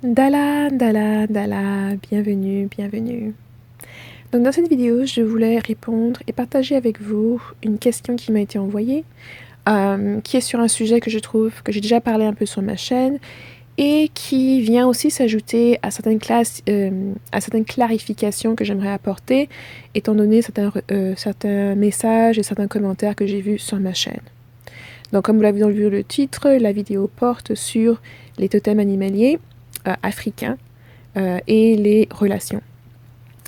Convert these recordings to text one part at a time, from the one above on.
Dala, Dala, Dala, bienvenue, bienvenue. Donc dans cette vidéo, je voulais répondre et partager avec vous une question qui m'a été envoyée, qui est sur un sujet que je trouve que j'ai déjà parlé un peu sur ma chaîne et qui vient aussi s'ajouter à certaines clarifications que j'aimerais apporter, étant donné certains messages et certains commentaires que j'ai vus sur ma chaîne. Donc comme vous l'avez vu le titre, la vidéo porte sur les totems animaliers africains et les relations.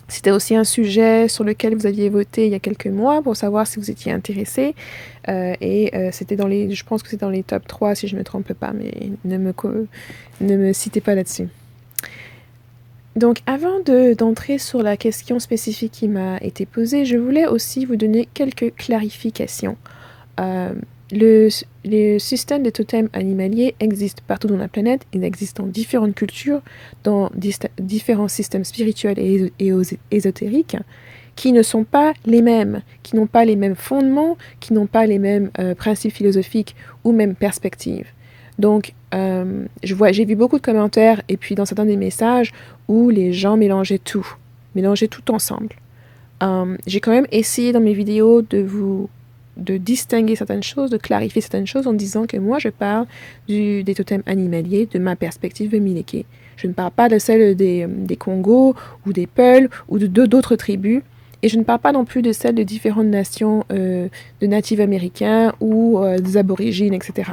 C'était aussi un sujet sur lequel vous aviez voté il y a quelques mois pour savoir si vous étiez intéressé. C'était je pense que c'est dans les top 3 si je ne me trompe pas, mais ne me citez pas là-dessus. Donc avant d'entrer sur la question spécifique qui m'a été posée, je voulais aussi vous donner quelques clarifications. Les systèmes de totems animaliers existent partout dans la planète, ils existent dans différentes cultures, dans différents systèmes spirituels et ésotériques, qui ne sont pas les mêmes, qui n'ont pas les mêmes fondements, qui n'ont pas les mêmes principes philosophiques ou même perspectives. Donc, j'ai vu beaucoup de commentaires et puis dans certains des messages où les gens mélangeaient tout ensemble. J'ai quand même essayé dans mes vidéos de distinguer certaines choses, de clarifier certaines choses en disant que moi je parle des totems animaliers de ma perspective de Mileke. Je ne parle pas de celle des Congos ou des Peuls ou d'autres tribus et je ne parle pas non plus de celle de différentes nations de natifs américains ou des aborigines, etc.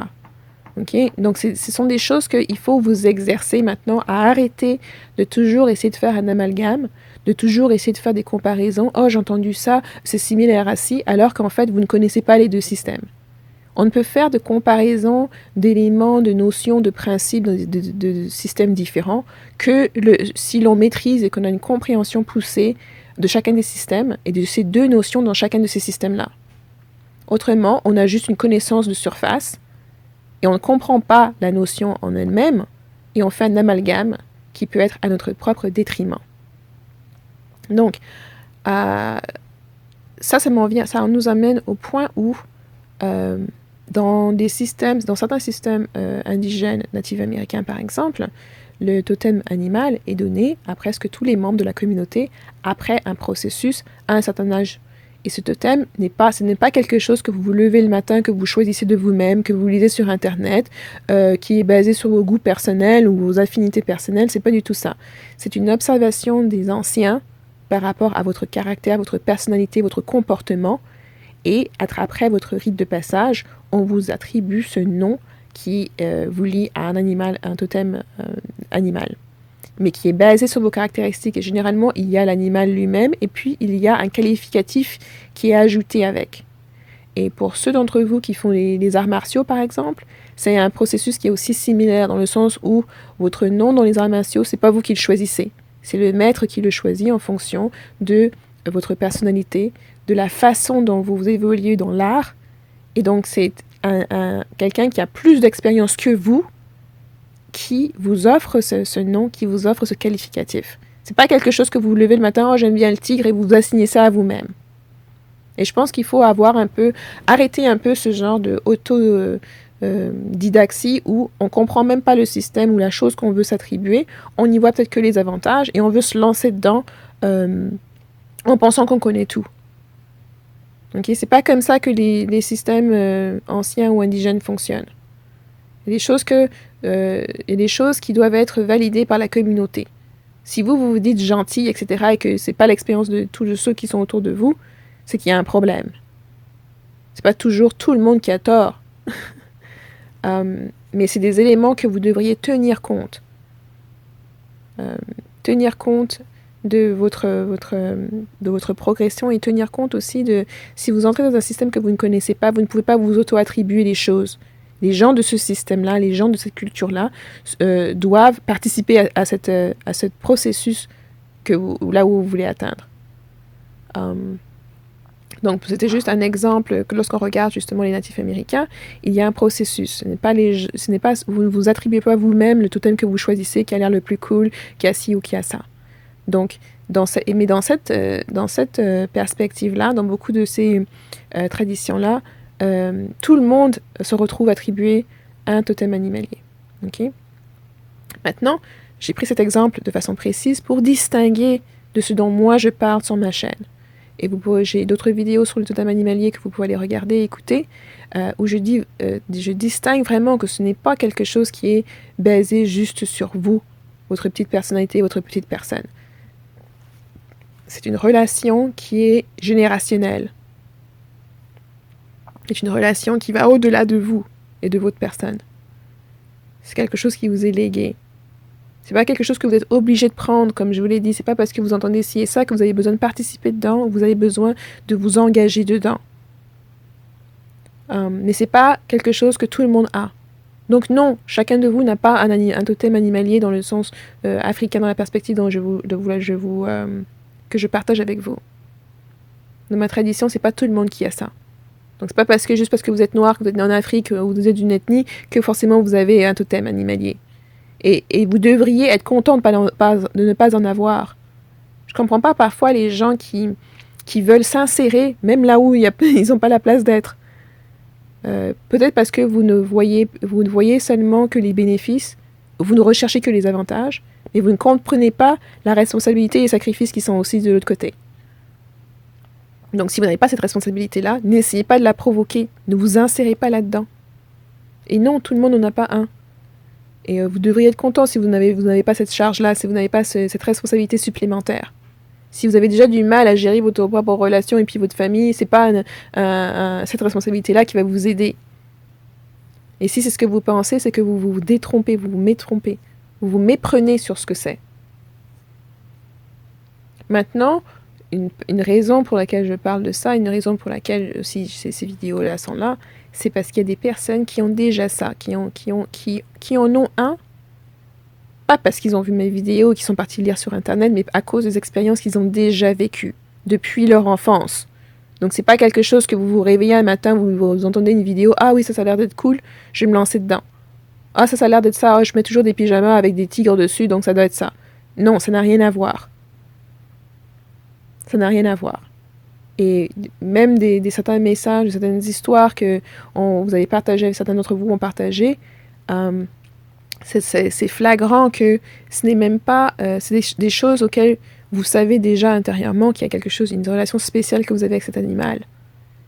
Okay? Donc ce sont des choses qu'il faut vous exercer maintenant à arrêter de toujours essayer de faire un amalgame, de toujours essayer de faire des comparaisons. « Oh, j'ai entendu ça, c'est similaire à ci », alors qu'en fait, vous ne connaissez pas les deux systèmes. On ne peut faire de comparaison d'éléments, de notions, de principes, de systèmes différents que si l'on maîtrise et qu'on a une compréhension poussée de chacun des systèmes et de ces deux notions dans chacun de ces systèmes-là. Autrement, on a juste une connaissance de surface et on ne comprend pas la notion en elle-même et on fait un amalgame qui peut être à notre propre détriment. Donc, ça nous amène au point où, dans certains systèmes indigènes, natifs américains par exemple, le totem animal est donné à presque tous les membres de la communauté après un processus à un certain âge. Et ce totem ce n'est pas quelque chose que vous vous levez le matin, que vous choisissez de vous-même, que vous lisez sur Internet, qui est basé sur vos goûts personnels ou vos affinités personnelles. C'est pas du tout ça. C'est une observation des anciens par rapport à votre caractère, votre personnalité, votre comportement. Et après votre rite de passage, on vous attribue ce nom qui vous lie à un animal, un totem animal, mais qui est basé sur vos caractéristiques. Et généralement, il y a l'animal lui-même, et puis il y a un qualificatif qui est ajouté avec. Et pour ceux d'entre vous qui font les arts martiaux, par exemple, c'est un processus qui est aussi similaire, dans le sens où votre nom dans les arts martiaux, c'est pas vous qui le choisissez. C'est le maître qui le choisit en fonction de votre personnalité, de la façon dont vous évoluez dans l'art. Et donc, c'est quelqu'un qui a plus d'expérience que vous, qui vous offre ce nom, qui vous offre ce qualificatif. C'est pas quelque chose que vous levez le matin, « Oh, j'aime bien le tigre » et vous assignez ça à vous-même. Et je pense qu'il faut arrêter un peu ce genre de didaxie où on comprend même pas le système ou la chose qu'on veut s'attribuer, on y voit peut-être que les avantages et on veut se lancer dedans en pensant qu'on connaît tout. Okay? C'est pas comme ça que les systèmes anciens ou indigènes fonctionnent. Il y a des choses qui doivent être validées par la communauté. Si vous vous dites gentil, etc., et que c'est pas l'expérience de tous ceux qui sont autour de vous, c'est qu'il y a un problème. C'est pas toujours tout le monde qui a tort. Mais c'est des éléments que vous devriez tenir compte. Tenir compte de votre progression et tenir compte aussi de si vous entrez dans un système que vous ne connaissez pas, vous ne pouvez pas vous auto-attribuer des choses. Les gens de ce système-là, les gens de cette culture-là doivent participer à ce processus là où vous voulez atteindre. Donc, c'était juste un exemple que lorsqu'on regarde justement les natifs américains, il y a un processus. Vous ne vous attribuez pas vous-même le totem que vous choisissez qui a l'air le plus cool, qui a ci ou qui a ça. Donc, dans cette perspective-là, dans beaucoup de ces traditions-là, tout le monde se retrouve attribué à un totem animalier. Okay? Maintenant, j'ai pris cet exemple de façon précise pour distinguer de ce dont moi je parle sur ma chaîne. Et j'ai d'autres vidéos sur le totem animalier que vous pouvez aller regarder, écouter, où je distingue vraiment que ce n'est pas quelque chose qui est basé juste sur vous, votre petite personnalité, votre petite personne. C'est une relation qui est générationnelle. C'est une relation qui va au-delà de vous et de votre personne. C'est quelque chose qui vous est légué. C'est pas quelque chose que vous êtes obligé de prendre, comme je vous l'ai dit. C'est pas parce que vous entendez ci et ça que vous avez besoin de participer dedans, ou vous avez besoin de vous engager dedans. Mais c'est pas quelque chose que tout le monde a. Donc non, chacun de vous n'a pas un totem animalier dans le sens africain, dans la perspective dont que je partage avec vous. Dans ma tradition, c'est pas tout le monde qui a ça. Donc c'est pas juste parce que vous êtes noir, que vous êtes né en Afrique, ou vous êtes d'une ethnie, que forcément vous avez un totem animalier. Et vous devriez être content de ne pas en avoir. Je comprends pas parfois les gens qui veulent s'insérer, même là où ils n'ont pas la place d'être. Peut-être parce que vous ne voyez seulement que les bénéfices, vous ne recherchez que les avantages, mais vous ne comprenez pas la responsabilité et les sacrifices qui sont aussi de l'autre côté. Donc si vous n'avez pas cette responsabilité-là, n'essayez pas de la provoquer, ne vous insérez pas là-dedans. Et non, tout le monde n'en a pas un. Et vous devriez être content si vous n'avez pas cette charge-là, si vous n'avez pas cette responsabilité supplémentaire. Si vous avez déjà du mal à gérer votre propre relation et puis votre famille, c'est pas cette responsabilité-là qui va vous aider. Et si c'est ce que vous pensez, c'est que vous vous détrompez, vous vous métrompez. Vous vous méprenez sur ce que c'est. Maintenant, une raison pour laquelle je parle de ça, une raison pour laquelle aussi ces vidéos-là sont là, c'est parce qu'il y a des personnes qui ont déjà ça, qui en ont un, pas parce qu'ils ont vu mes vidéos, qui sont partis lire sur Internet, mais à cause des expériences qu'ils ont déjà vécues depuis leur enfance. Donc c'est pas quelque chose que vous vous réveillez un matin, vous entendez une vidéo, ah oui, ça a l'air d'être cool, je vais me lancer dedans. Ah ça a l'air d'être ça, je mets toujours des pyjamas avec des tigres dessus, donc ça doit être ça. Non, ça n'a rien à voir. Ça n'a rien à voir. Et même certains messages, certaines histoires que vous avez partagées, certains d'entre vous ont partagé, c'est flagrant que ce n'est même pas... c'est des choses auxquelles vous savez déjà intérieurement qu'il y a quelque chose, une relation spéciale que vous avez avec cet animal,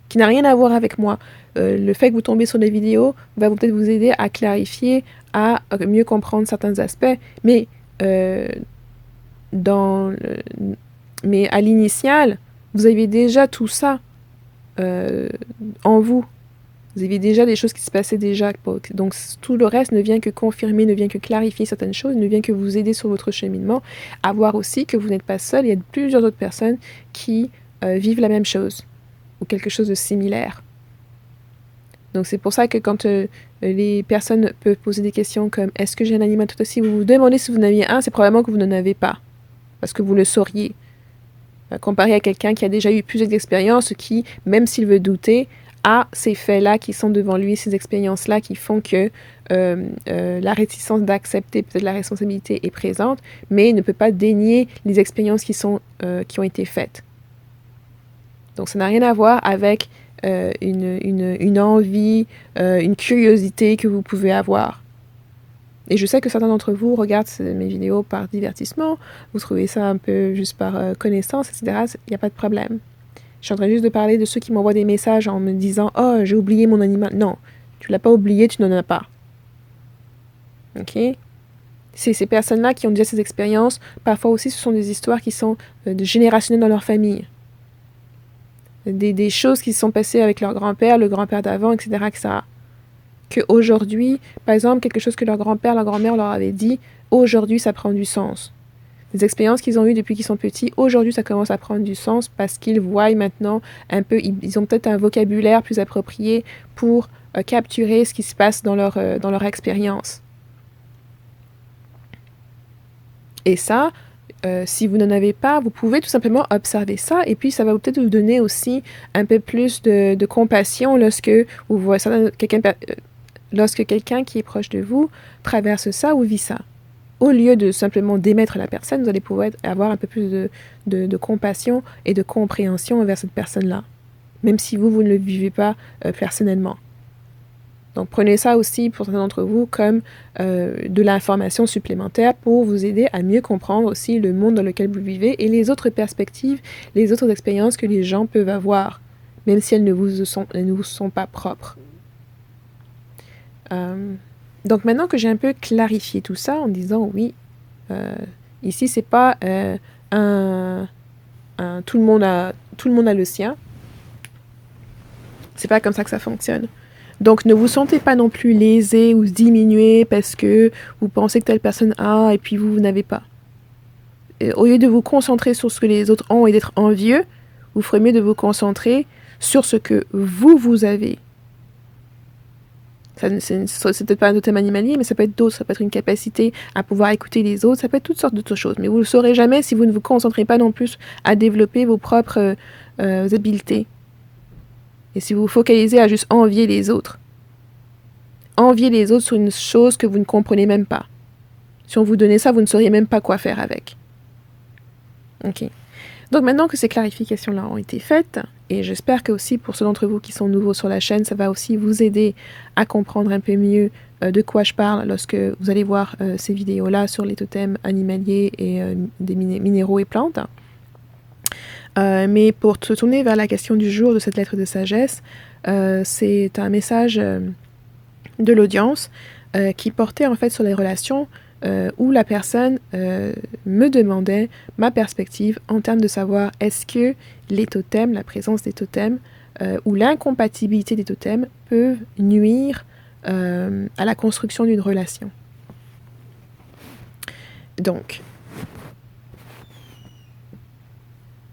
qui n'a rien à voir avec moi. Le fait que vous tombez sur des vidéos va peut-être vous aider à clarifier, à mieux comprendre certains aspects, mais à l'initial, vous aviez déjà tout ça en vous. Vous aviez déjà des choses qui se passaient déjà. Donc tout le reste ne vient que confirmer, ne vient que clarifier certaines choses, ne vient que vous aider sur votre cheminement, à voir aussi que vous n'êtes pas seul, il y a plusieurs autres personnes qui vivent la même chose, ou quelque chose de similaire. Donc c'est pour ça que quand les personnes peuvent poser des questions comme « Est-ce que j'ai un animal tout aussi ?» vous vous demandez si vous en aviez un, c'est probablement que vous n'en avez pas, parce que vous le sauriez. Comparé à quelqu'un qui a déjà eu plusieurs expériences, qui, même s'il veut douter, a ces faits-là qui sont devant lui, ces expériences-là qui font que la réticence d'accepter peut-être la responsabilité est présente, mais ne peut pas dénier les expériences qui ont été faites. Donc ça n'a rien à voir avec une envie, une curiosité que vous pouvez avoir. Et je sais que certains d'entre vous regardent mes vidéos par divertissement, vous trouvez ça un peu juste par connaissance, etc. Il n'y a pas de problème. Je suis en train juste de parler de ceux qui m'envoient des messages en me disant « Oh, j'ai oublié mon animal. » Non, tu l'as pas oublié, tu n'en as pas. Ok? C'est ces personnes-là qui ont déjà ces expériences. Parfois aussi, ce sont des histoires qui sont générationnelles dans leur famille. Des choses qui se sont passées avec leur grand-père, le grand-père d'avant, etc., etc. Qu'aujourd'hui, par exemple, quelque chose que leur grand-père, leur grand-mère leur avait dit, aujourd'hui, ça prend du sens. Des expériences qu'ils ont eues depuis qu'ils sont petits, aujourd'hui, ça commence à prendre du sens parce qu'ils voient maintenant un peu, ils ont peut-être un vocabulaire plus approprié pour capturer ce qui se passe dans leur expérience. Et ça, si vous n'en avez pas, vous pouvez tout simplement observer ça et puis ça va peut-être vous donner aussi un peu plus de compassion lorsque vous voyez lorsque quelqu'un qui est proche de vous traverse ça ou vit ça. Au lieu de simplement démettre la personne, vous allez pouvoir avoir un peu plus de compassion et de compréhension envers cette personne-là, même si vous ne le vivez pas personnellement. Donc, prenez ça aussi, pour certains d'entre vous, comme de l'information supplémentaire pour vous aider à mieux comprendre aussi le monde dans lequel vous vivez et les autres perspectives, les autres expériences que les gens peuvent avoir, même si elles ne vous sont pas propres. Donc, maintenant que j'ai un peu clarifié tout ça en disant, oui, ici, c'est pas tout le monde a le sien. C'est pas comme ça que ça fonctionne. Donc, ne vous sentez pas non plus lésé ou diminué parce que vous pensez que telle personne a et puis vous n'avez pas. Et au lieu de vous concentrer sur ce que les autres ont et d'être envieux, vous ferez mieux de vous concentrer sur ce que vous avez. C'est peut-être pas un totem animalier, mais ça peut être d'autres. Ça peut être une capacité à pouvoir écouter les autres. Ça peut être toutes sortes d'autres choses. Mais vous ne le saurez jamais si vous ne vous concentrez pas non plus à développer vos propres habiletés. Et si vous vous focalisez à juste envier les autres. Envier les autres sur une chose que vous ne comprenez même pas. Si on vous donnait ça, vous ne sauriez même pas quoi faire avec. Ok. Donc maintenant que ces clarifications-là ont été faites, et j'espère que aussi pour ceux d'entre vous qui sont nouveaux sur la chaîne, ça va aussi vous aider à comprendre un peu mieux de quoi je parle lorsque vous allez voir ces vidéos-là sur les totems animaliers et des minéraux et plantes. Mais pour se tourner vers la question du jour de cette lettre de sagesse, c'est un message de l'audience qui portait en fait sur les relations où la personne me demandait ma perspective en termes de savoir est-ce que les totems, la présence des totems ou l'incompatibilité des totems peuvent nuire à la construction d'une relation. Donc,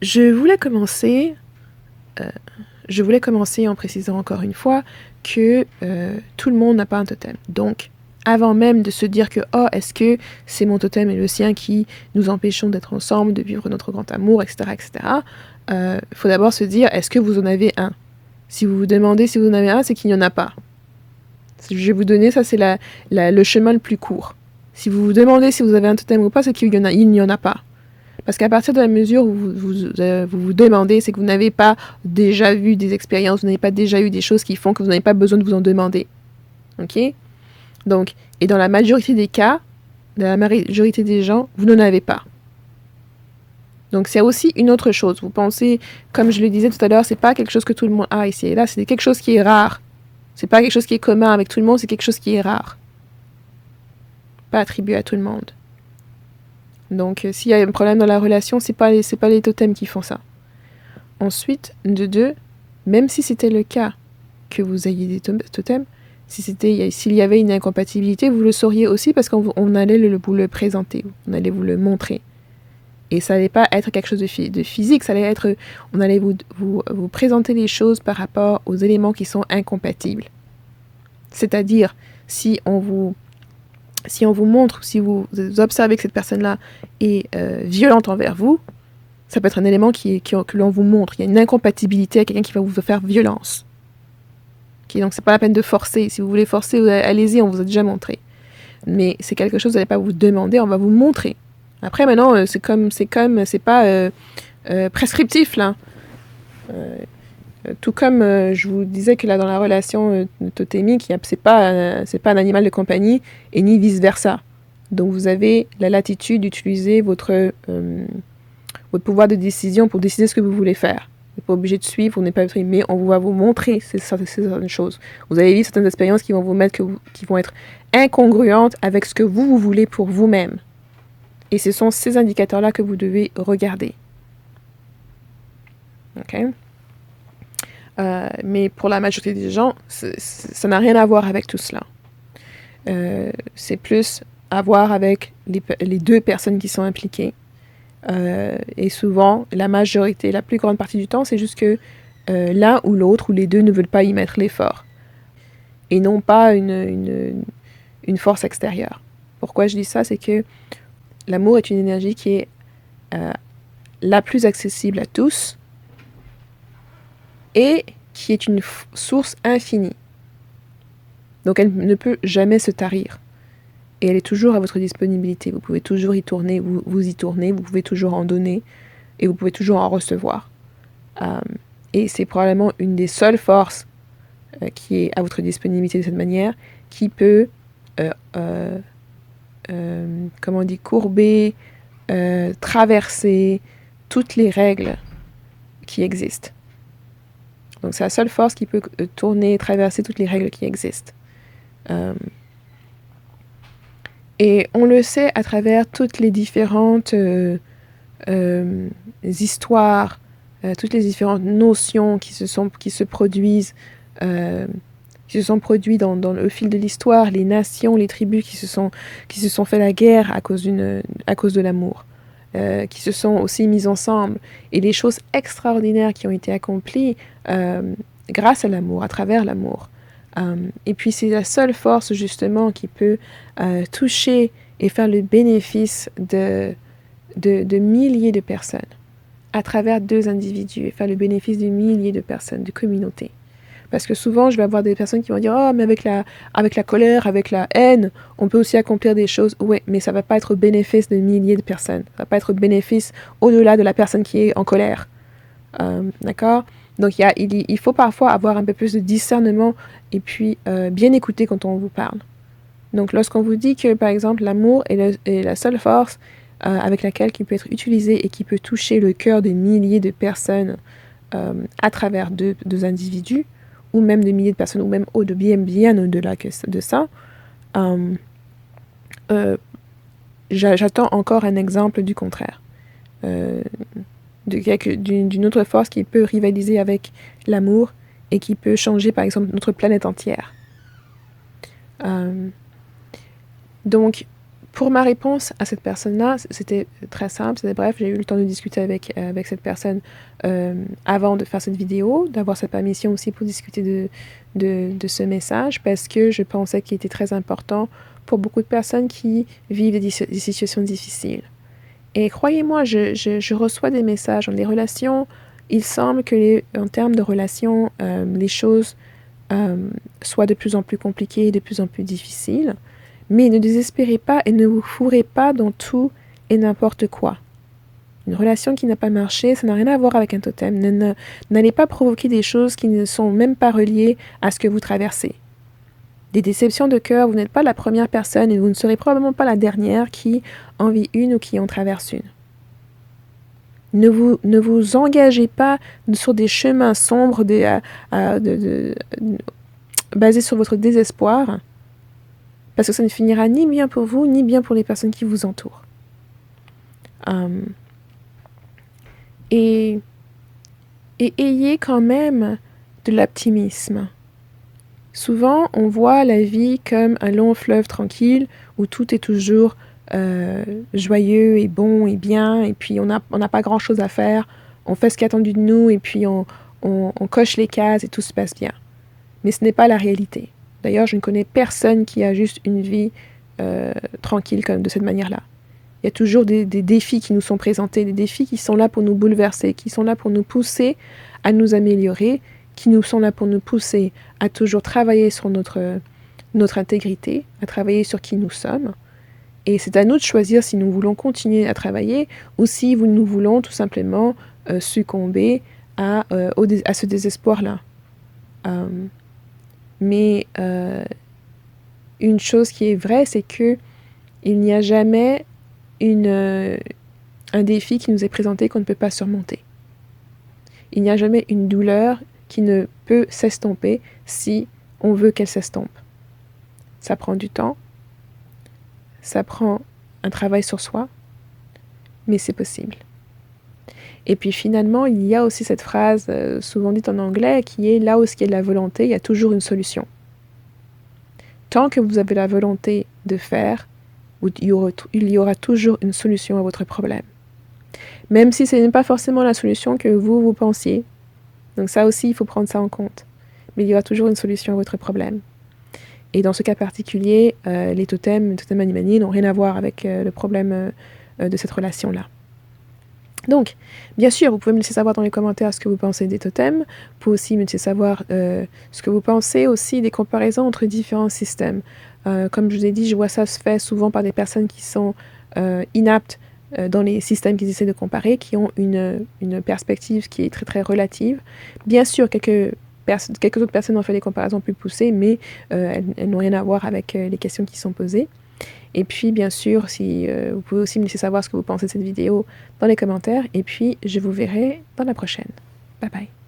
je voulais commencer en précisant encore une fois que tout le monde n'a pas un totem. Donc, avant même de se dire que « Oh, est-ce que c'est mon totem et le sien qui nous empêchons d'être ensemble, de vivre notre grand amour, etc. etc. » faut d'abord se dire « Est-ce que vous en avez un ?» Si vous vous demandez si vous en avez un, c'est qu'il n'y en a pas. Je vais vous donner, ça c'est le chemin le plus court. Si vous vous demandez si vous avez un totem ou pas, c'est qu'il n'y en a pas. Parce qu'à partir de la mesure où vous demandez, c'est que vous n'avez pas déjà vu des expériences, vous n'avez pas déjà eu des choses qui font que vous n'avez pas besoin de vous en demander. Ok ? Donc, et dans la majorité des cas, dans la majorité des gens, vous n'en avez pas. Donc, c'est aussi une autre chose. Vous pensez, comme je le disais tout à l'heure, c'est pas quelque chose que tout le monde a ici et là, c'est quelque chose qui est rare. C'est pas quelque chose qui est commun avec tout le monde, c'est quelque chose qui est rare. Pas attribué à tout le monde. Donc, s'il y a un problème dans la relation, c'est pas les totems qui font ça. Ensuite, de deux, même si c'était le cas que vous ayez des totems, s'il y avait une incompatibilité, vous le sauriez aussi parce qu'on allait vous le présenter, on allait vous le montrer. Et ça n'allait pas être quelque chose de physique, ça allait être, on allait vous présenter les choses par rapport aux éléments qui sont incompatibles. C'est-à-dire, si on vous montre, si vous observez que cette personne-là est violente envers vous, ça peut être un élément que l'on vous montre. Il y a une incompatibilité à quelqu'un qui va vous faire violence. Okay, donc, c'est pas la peine de forcer. Si vous voulez forcer, allez-y, on vous a déjà montré. Mais c'est quelque chose, vous n'allez pas vous demander, on va vous montrer. Après, maintenant, c'est pas prescriptif, là. Tout comme je vous disais que là, dans la relation totémique, c'est pas un animal de compagnie, et ni vice-versa. Donc, vous avez la latitude d'utiliser votre pouvoir de décision pour décider ce que vous voulez faire. Vous n'êtes pas obligé de suivre, vous n'êtes pas obligé, mais on va vous montrer certaines choses. Vous allez vivre certaines expériences qui vont qui vont être incongruentes avec ce que vous voulez pour vous-même. Et ce sont ces indicateurs-là que vous devez regarder. OK? Mais pour la majorité des gens, ça n'a rien à voir avec tout cela. C'est plus à voir avec les deux personnes qui sont impliquées. Et souvent, la plus grande partie du temps, c'est juste que l'un ou l'autre, ou les deux, ne veulent pas y mettre l'effort. Et non pas une force extérieure. Pourquoi je dis ça? C'est que l'amour est une énergie qui est la plus accessible à tous et qui est une source infinie. Donc elle ne peut jamais se tarir. Et elle est toujours à votre disponibilité. Vous pouvez toujours y tourner, vous y tournez, vous pouvez toujours en donner et vous pouvez toujours en recevoir. Et c'est probablement une des seules forces qui est à votre disponibilité de cette manière, qui peut, comment on dit, courber, traverser toutes les règles qui existent. Donc c'est la seule force qui peut tourner, traverser toutes les règles qui existent. Et on le sait à travers toutes les différentes histoires, toutes les différentes notions qui se produisent, qui se sont produites dans le fil de l'histoire, les nations, les tribus qui se sont fait la guerre à cause de l'amour, qui se sont aussi mises ensemble, et les choses extraordinaires qui ont été accomplies grâce à l'amour, à travers l'amour. Et puis c'est la seule force justement qui peut toucher et faire le bénéfice de milliers de personnes à travers deux individus, et faire le bénéfice de milliers de personnes, de communautés. Parce que souvent, je vais avoir des personnes qui vont dire « Oh, mais avec la colère, avec la haine, on peut aussi accomplir des choses. » Oui, mais ça ne va pas être au bénéfice de milliers de personnes. Ça ne va pas être au bénéfice au-delà de la personne qui est en colère. D'accord ? Donc, il faut parfois avoir un peu plus de discernement et puis bien écouter quand on vous parle. Donc, lorsqu'on vous dit que, par exemple, l'amour est la seule force avec laquelle qui peut être utilisée et qui peut toucher le cœur de milliers de personnes à travers deux individus, ou même des milliers de personnes, ou même bien au-delà de ça, j'attends encore un exemple du contraire. D'une autre force qui peut rivaliser avec l'amour et qui peut changer, par exemple, notre planète entière. Donc, pour ma réponse à cette personne-là, c'était très simple, c'était bref, j'ai eu le temps de discuter avec cette personne avant de faire cette vidéo, d'avoir sa permission aussi pour discuter de ce message, parce que je pensais qu'il était très important pour beaucoup de personnes qui vivent des situations difficiles. Et croyez-moi, je reçois des messages dans les relations. Il semble que en termes de relations, les choses soient de plus en plus compliquées et de plus en plus difficiles. Mais ne désespérez pas et ne vous fourrez pas dans tout et n'importe quoi. Une relation qui n'a pas marché, ça n'a rien à voir avec un totem. N'allez pas provoquer des choses qui ne sont même pas reliées à ce que vous traversez. Des déceptions de cœur, vous n'êtes pas la première personne et vous ne serez probablement pas la dernière qui en vit une ou qui en traverse une. Ne vous engagez pas sur des chemins sombres basés sur votre désespoir, parce que ça ne finira ni bien pour vous, ni bien pour les personnes qui vous entourent. Et ayez quand même de l'optimisme. Souvent, on voit la vie comme un long fleuve tranquille où tout est toujours joyeux et bon et bien, et puis on n'a pas grand-chose à faire, on fait ce qui est attendu de nous, et puis on coche les cases et tout se passe bien. Mais ce n'est pas la réalité. D'ailleurs, je ne connais personne qui a juste une vie tranquille comme de cette manière-là. Il y a toujours des défis qui nous sont présentés, des défis qui sont là pour nous bouleverser, qui sont là pour nous pousser à nous améliorer, qui nous sont là pour nous pousser à toujours travailler sur notre intégrité, à travailler sur qui nous sommes. Et c'est à nous de choisir si nous voulons continuer à travailler ou si nous voulons tout simplement succomber à ce désespoir-là. Mais une chose qui est vraie, c'est que il n'y a jamais un défi qui nous est présenté qu'on ne peut pas surmonter. Il n'y a jamais une douleur qui ne peut s'estomper si on veut qu'elle s'estompe. Ça prend du temps, ça prend un travail sur soi, mais c'est possible. Et puis finalement, il y a aussi cette phrase souvent dite en anglais qui est « là où il y a de la volonté, il y a toujours une solution ». Tant que vous avez la volonté de faire, il y aura toujours une solution à votre problème. Même si ce n'est pas forcément la solution que vous pensiez. Donc ça aussi, il faut prendre ça en compte. Mais il y aura toujours une solution à votre problème. Et dans ce cas particulier, les totems animaliers n'ont rien à voir avec le problème de cette relation-là. Donc, bien sûr, vous pouvez me laisser savoir dans les commentaires ce que vous pensez des totems. Vous pouvez aussi me laisser savoir ce que vous pensez aussi des comparaisons entre différents systèmes. Comme je vous ai dit, je vois ça se fait souvent par des personnes qui sont inaptes dans les systèmes qu'ils essaient de comparer, qui ont une perspective qui est très très relative. Bien sûr, quelques quelques autres personnes ont fait des comparaisons plus poussées, mais elles n'ont rien à voir avec les questions qui sont posées. Et puis, bien sûr, si vous pouvez aussi me laisser savoir ce que vous pensez de cette vidéo dans les commentaires. Et puis, je vous verrai dans la prochaine. Bye bye.